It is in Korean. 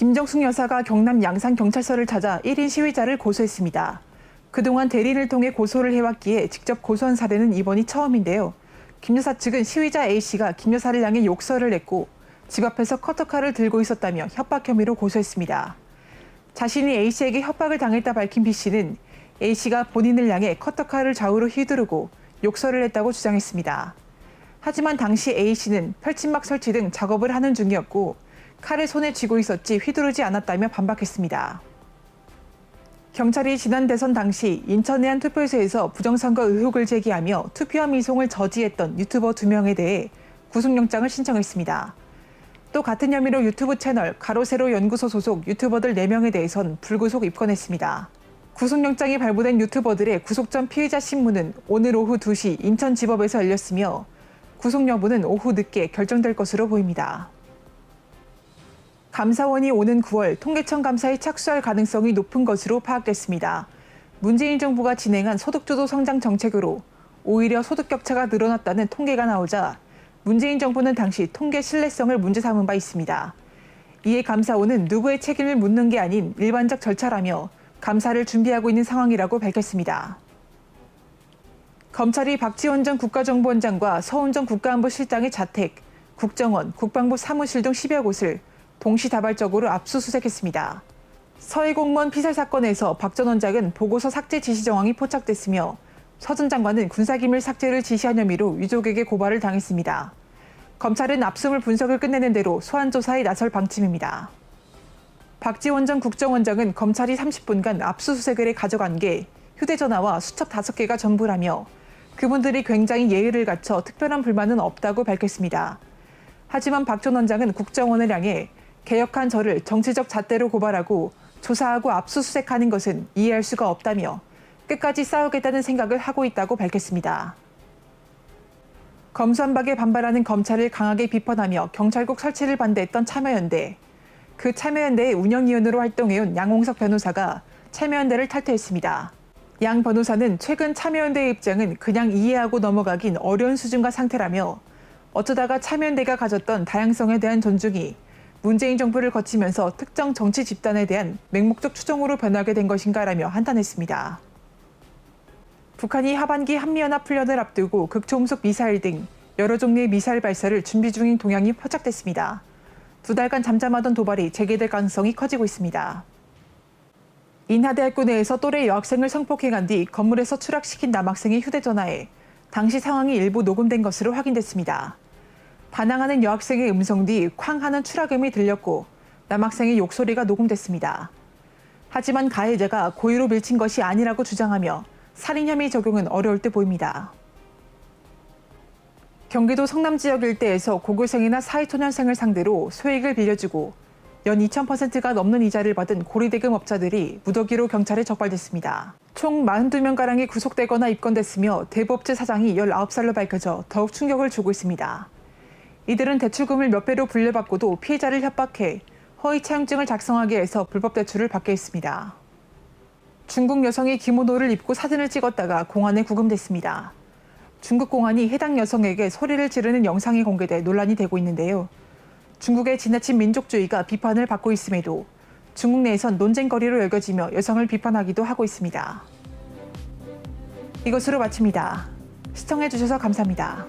김정숙 여사가 경남 양산경찰서를 찾아 1인 시위자를 고소했습니다. 그동안 대리인을 통해 고소를 해왔기에 직접 고소한 사례는 이번이 처음인데요. 김 여사 측은 시위자 A씨가 김 여사를 향해 욕설을 냈고 집 앞에서 커터칼을 들고 있었다며 협박 혐의로 고소했습니다. 자신이 A씨에게 협박을 당했다 밝힌 B씨는 A씨가 본인을 향해 커터칼을 좌우로 휘두르고 욕설을 했다고 주장했습니다. 하지만 당시 A씨는 펼침막 설치 등 작업을 하는 중이었고 칼을 손에 쥐고 있었지 휘두르지 않았다며 반박했습니다. 경찰이 지난 대선 당시 인천 내한 투표소에서 부정선거 의혹을 제기하며 투표함 이송을 저지했던 유튜버 2명에 대해 구속영장을 신청했습니다. 또 같은 혐의로 유튜브 채널 가로세로 연구소 소속 유튜버들 4명에 대해선 불구속 입건했습니다. 구속영장이 발부된 유튜버들의 구속 전 피의자 신문은 오늘 오후 2시 인천지법에서 열렸으며 구속 여부는 오후 늦게 결정될 것으로 보입니다. 감사원이 오는 9월 통계청 감사에 착수할 가능성이 높은 것으로 파악됐습니다. 문재인 정부가 진행한 소득주도 성장 정책으로 오히려 소득 격차가 늘어났다는 통계가 나오자 문재인 정부는 당시 통계 신뢰성을 문제 삼은 바 있습니다. 이에 감사원은 누구의 책임을 묻는 게 아닌 일반적 절차라며 감사를 준비하고 있는 상황이라고 밝혔습니다. 검찰이 박지원 전 국가정보원장과 서훈 전 국가안보실장의 자택, 국정원, 국방부 사무실 등 10여 곳을 동시다발적으로 압수수색했습니다. 서해 공무원 피살 사건에서 박 전 원장은 보고서 삭제 지시 정황이 포착됐으며 서 전 장관은 군사기밀 삭제를 지시한 혐의로 유족에게 고발을 당했습니다. 검찰은 압수물 분석을 끝내는 대로 소환 조사에 나설 방침입니다. 박지원 전 국정원장은 검찰이 30분간 압수수색을 해 가져간 게 휴대전화와 수첩 5개가 전부라며 그분들이 굉장히 예의를 갖춰 특별한 불만은 없다고 밝혔습니다. 하지만 박 전 원장은 국정원을 향해 개혁한 저를 정치적 잣대로 고발하고 조사하고 압수수색하는 것은 이해할 수가 없다며 끝까지 싸우겠다는 생각을 하고 있다고 밝혔습니다. 검수완박에 반발하는 검찰을 강하게 비판하며 경찰국 설치를 반대했던 참여연대. 그 참여연대의 운영위원으로 활동해온 양홍석 변호사가 참여연대를 탈퇴했습니다. 양 변호사는 최근 참여연대의 입장은 그냥 이해하고 넘어가긴 어려운 수준과 상태라며 어쩌다가 참여연대가 가졌던 다양성에 대한 존중이 문재인 정부를 거치면서 특정 정치 집단에 대한 맹목적 추종으로 변하게 된 것인가라며 한탄했습니다. 북한이 하반기 한미연합훈련을 앞두고 극초음속 미사일 등 여러 종류의 미사일 발사를 준비 중인 동향이 포착됐습니다. 2달간 잠잠하던 도발이 재개될 가능성이 커지고 있습니다. 인하대학교 내에서 또래 여학생을 성폭행한 뒤 건물에서 추락시킨 남학생의 휴대전화에 당시 상황이 일부 녹음된 것으로 확인됐습니다. 반항하는 여학생의 음성 뒤 쾅 하는 추락음이 들렸고 남학생의 욕소리가 녹음됐습니다. 하지만 가해자가 고의로 밀친 것이 아니라고 주장하며 살인 혐의 적용은 어려울 듯 보입니다. 경기도 성남 지역 일대에서 고교생이나 사회초년생을 상대로 소액을 빌려주고 연 2,000%가 넘는 이자를 받은 고리대금 업자들이 무더기로 경찰에 적발됐습니다. 총 42명가량이 구속되거나 입건됐으며 대부업체 사장이 19살로 밝혀져 더욱 충격을 주고 있습니다. 이들은 대출금을 몇 배로 불려받고도 피해자를 협박해 허위 차용증을 작성하게 해서 불법 대출을 받게 했습니다. 중국 여성이 기모노를 입고 사진을 찍었다가 공안에 구금됐습니다. 중국 공안이 해당 여성에게 소리를 지르는 영상이 공개돼 논란이 되고 있는데요. 중국의 지나친 민족주의가 비판을 받고 있음에도 중국 내에선 논쟁거리로 여겨지며 여성을 비판하기도 하고 있습니다. 이것으로 마칩니다. 시청해주셔서 감사합니다.